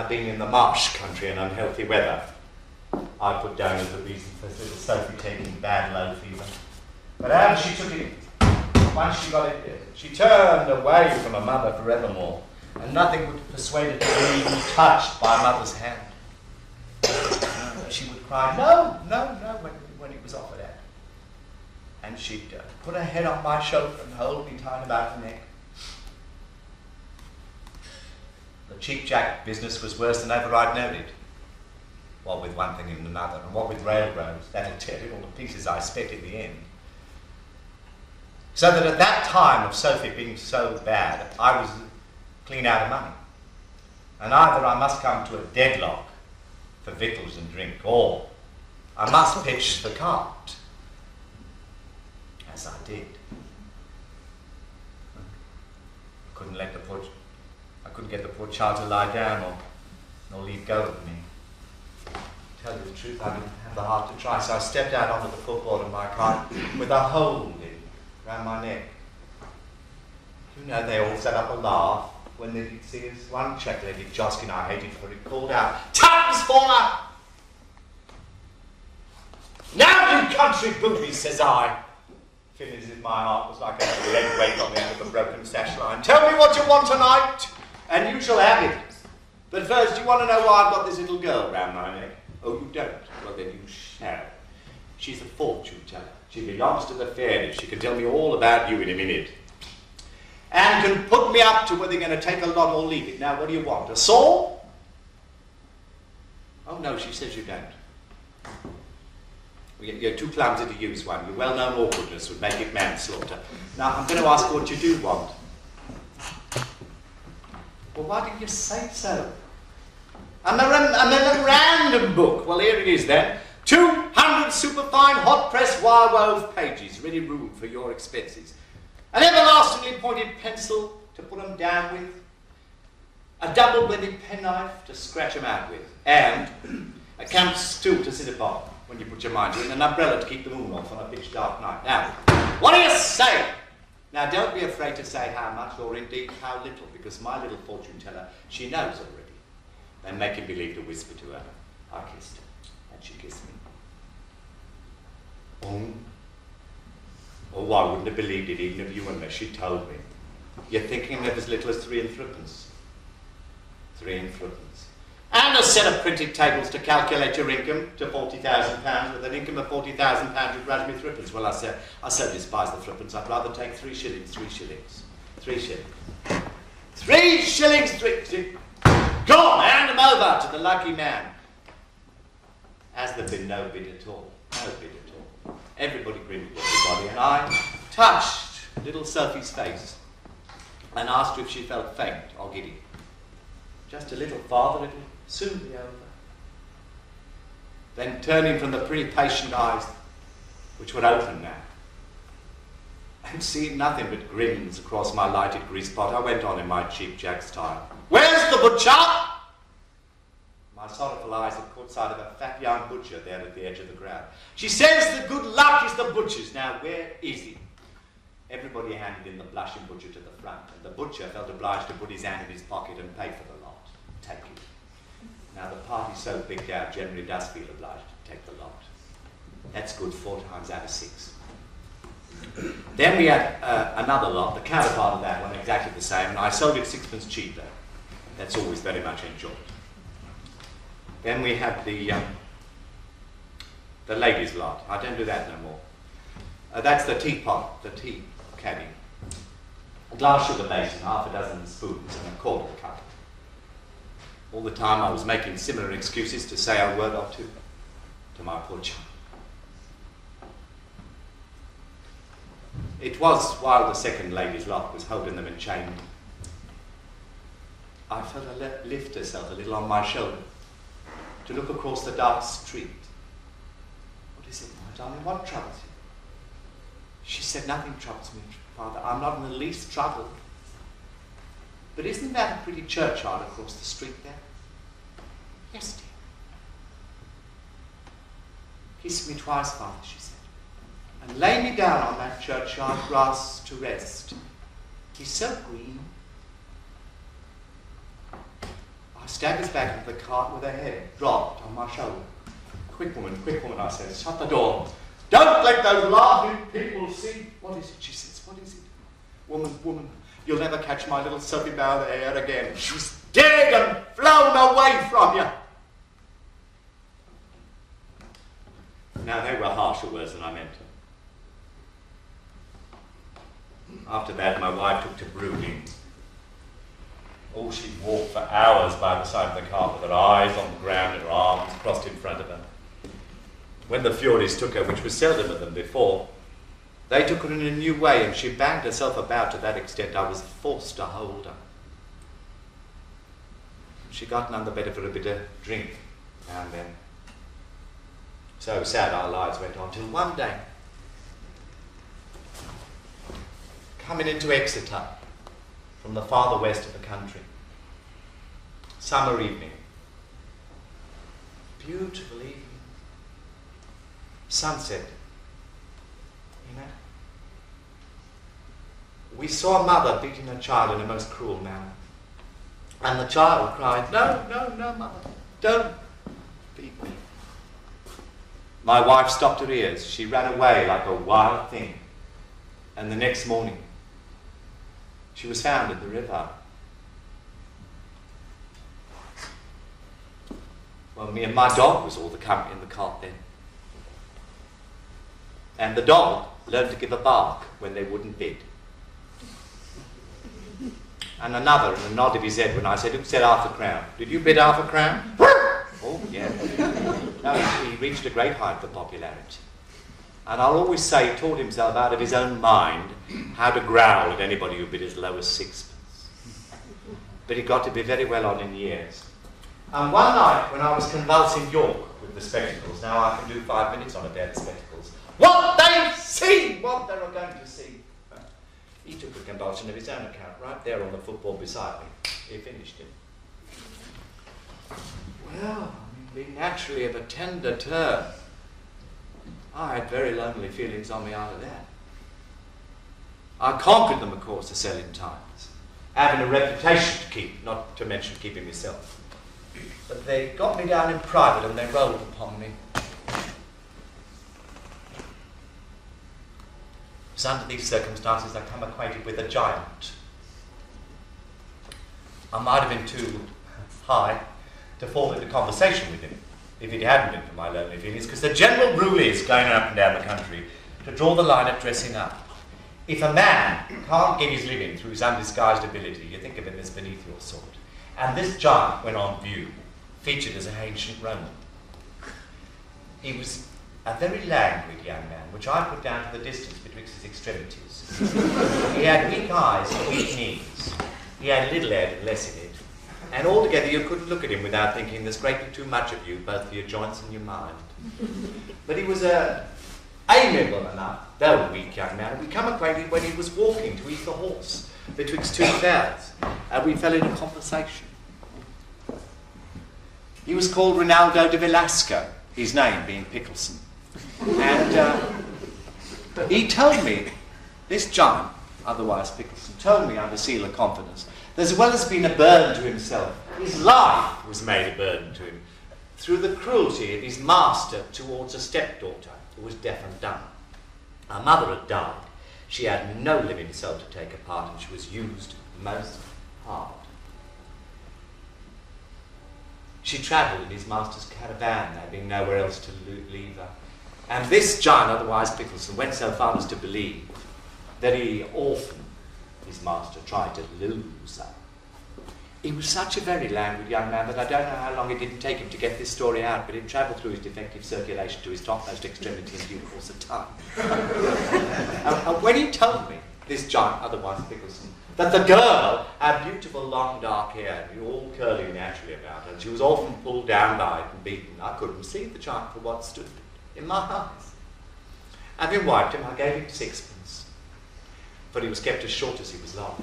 being in the marsh country and unhealthy weather, I put down as the reason for little Sophie taking bad low fever. But as she took it, once she got it, she turned away from her mother forevermore, and nothing would persuade her to be even touched by a mother's hand. She would cry, no, no, no, when it was offered at. And she'd put her head on my shoulder and hold me tight about the neck. The Cheap Jack business was worse than ever I'd known it. What with one thing and another, and what with railroads, that'll tear it all to pieces, I expect, in the end. So that at that time of Sophie being so bad, I was clean out of money. And either I must come to a deadlock for victuals and drink, or I must pitch the cart, as I did. I couldn't get the poor child to lie down nor leave go of me. To tell you the truth, I didn't have the heart to try, so I stepped out onto the footboard of my cart with a hole round my neck. You know, they all set up a laugh when they did see us. One check-legged Joskin I hated for it called out, "Tuppence for her!" "Now, you country boobies," says I, feeling as if my heart was like a lead weight on the end of a broken sash line. "Tell me what you want tonight, and you shall have it. But first, do you want to know why I've got this little girl round my neck? Oh, you don't? Well, then you shall. She's a fortune teller. She belongs to the fairies. She can tell me all about you in a minute. And can put me up to whether you're going to take a lot or leave it. Now, what do you want? A saw?" "Oh, no," she says, "you don't. You're too clumsy to use one. Your well-known awkwardness would make it manslaughter. Now, I'm going to ask what you do want." "Well, why didn't you say so?" A memorandum book. Well, here it is then. 200 superfine hot-pressed wire-wove pages, ready room for your expenses. An everlastingly pointed pencil to put them down with. A double-bladed penknife to scratch them out with. And a camp stool to sit upon when you put your mind to it, and an umbrella to keep the moon off on a pitch dark night. Now, what do you say? Now, don't be afraid to say how much or indeed how little, because my little fortune teller, she knows already. Then making believe to whisper to her, I kissed her, and she kissed me. Oh, I wouldn't have believed it even of you unless she told me. You're thinking of as little as 3 and 3pence. 3 and 3pence. And a set of printed tables to calculate your income to £40,000. With an income of £40,000, you'd grudge me 3pence. Well, I so despise the 3pence, I'd rather take 3 shillings, 3 shillings, 3 shillings. 3 shillings, 3... Go on, hand them over to the lucky man. Has there been no bid at all? No bid at all. Everybody grinned at everybody, and I touched little Sophie's face and asked her if she felt faint or giddy. Just a little farther, it'll soon be over. Then turning from the pretty patient eyes, which were open now, and seeing nothing but grins across my lighted grease pot, I went on in my Cheap Jack style. "Where's the butcher?" My sorrowful eyes had caught sight of a fat young butcher there at the edge of the crowd. "She says the good luck is the butcher's. Now, where is he?" Everybody handed in the blushing butcher to the front, and the butcher felt obliged to put his hand in his pocket and pay for the lot. Take it. Now, the party so big out generally does feel obliged to take the lot. That's good 4 times out of 6. Then we had another lot, the counterpart of that one, exactly the same, and I sold it 6pence cheaper. That's always very much enjoyed. Then we had the ladies' lot. I don't do that no more. That's the teapot, the tea caddy. A glass sugar basin, 6 spoons, and a cordial cup. All the time I was making similar excuses to say a word or two to my poor child. It was while the second lady's lot was holding them in chain. I felt her lift herself a little on my shoulder to look across the dark street. "What is it, my darling? What troubles you?" She said, "Nothing troubles me, Father. I'm not in the least troubled. But isn't that a pretty churchyard across the street there?" "Yes, dear." "Kiss me twice, Father," she said, "and lay me down on that churchyard grass to rest. He's so green." I staggers back into the cart with her head dropped on my shoulder. Quick woman, I says, shut the door. Don't let those laughing people see. What is it, she says, what is it? Woman, you'll never catch my little Sophie by the hair again. She's dead and flown away from you. Now, they were harsher words than I meant. After that, my wife took to brooding. Oh, she walked for hours by the side of the cart with her eyes on the ground and her arms crossed in front of her. When the Furies took her, which was seldom of them before, they took her in a new way, and she banged herself about to that extent I was forced to hold her. She got none the better for a bit of drink now and then. So sad our lives went on, till one day, coming into Exeter from the farther west of the country, summer evening, beautiful evening, sunset, you know. We saw a mother beating her child in a most cruel manner. And the child cried, no, mother, don't beat me. My wife stopped her ears. She ran away like a wild thing. And the next morning, she was found in the river. Well, me and my dog was all the company in the cart then. And the dog learned to give a bark when they wouldn't bid. And another, and a nod of his head when I said, who said half a crown? Did you bid half a crown? Oh, yeah. No, he reached a great height for popularity. And I'll always say he taught himself out of his own mind how to growl at anybody who bid as low as sixpence. But he got to be very well on in years. And one night when I was convulsing York with the spectacles, now I can do 5 minutes on a pair of spectacles, what they've seen, what they were going to see. He took a convulsion of his own account right there on the football beside me. He finished it. Well, being naturally of a tender turn, I had very lonely feelings on me out of that. I conquered them, of course, the selling times, having a reputation to keep, not to mention keeping myself. But they got me down in private and they rolled upon me. It was under these circumstances I come acquainted with a giant. I might have been too high to fall into conversation with him if it hadn't been for my lonely feelings, because the general rule is, going up and down the country, to draw the line at dressing up. If a man can't get his living through his undisguised ability, you think of him as beneath your sort. And this giant, when on view, featured as an ancient Roman. He was a very languid young man, which I put down to the distance betwixt his extremities. He had weak eyes and weak knees. He had little head and less in it. And altogether you couldn't look at him without thinking there's greatly too much of you, both for your joints and your mind. But he was amiable enough, though a weak young man, and we come acquainted when he was walking to eat the horse betwixt two fairs, and we fell into conversation. He was called Rinaldo de Velasco, his name being Pickleson. And he told me, this giant, otherwise Pickleson, told me under seal of confidence, that as well as being a burden to himself, his life was made a burden to him through the cruelty of his master towards a stepdaughter who was deaf and dumb. Her mother had died. She had no living soul to take her part, and she was used most hard. She travelled in his master's caravan, there being nowhere else to leave her. And this giant, otherwise Pickleson, went so far as to believe that he often, his master, tried to lose her. He was such a very languid young man that I don't know how long it didn't take him to get this story out, but it travelled through his defective circulation to his topmost extremity in due course of time. And when he told me, this giant, otherwise Pickleson, that the girl had beautiful long dark hair, and all curly naturally about her, and she was often pulled down by it and beaten, I couldn't see the giant for what stood in my eyes. Having wiped him, I gave him 6pence, but he was kept as short as he was long.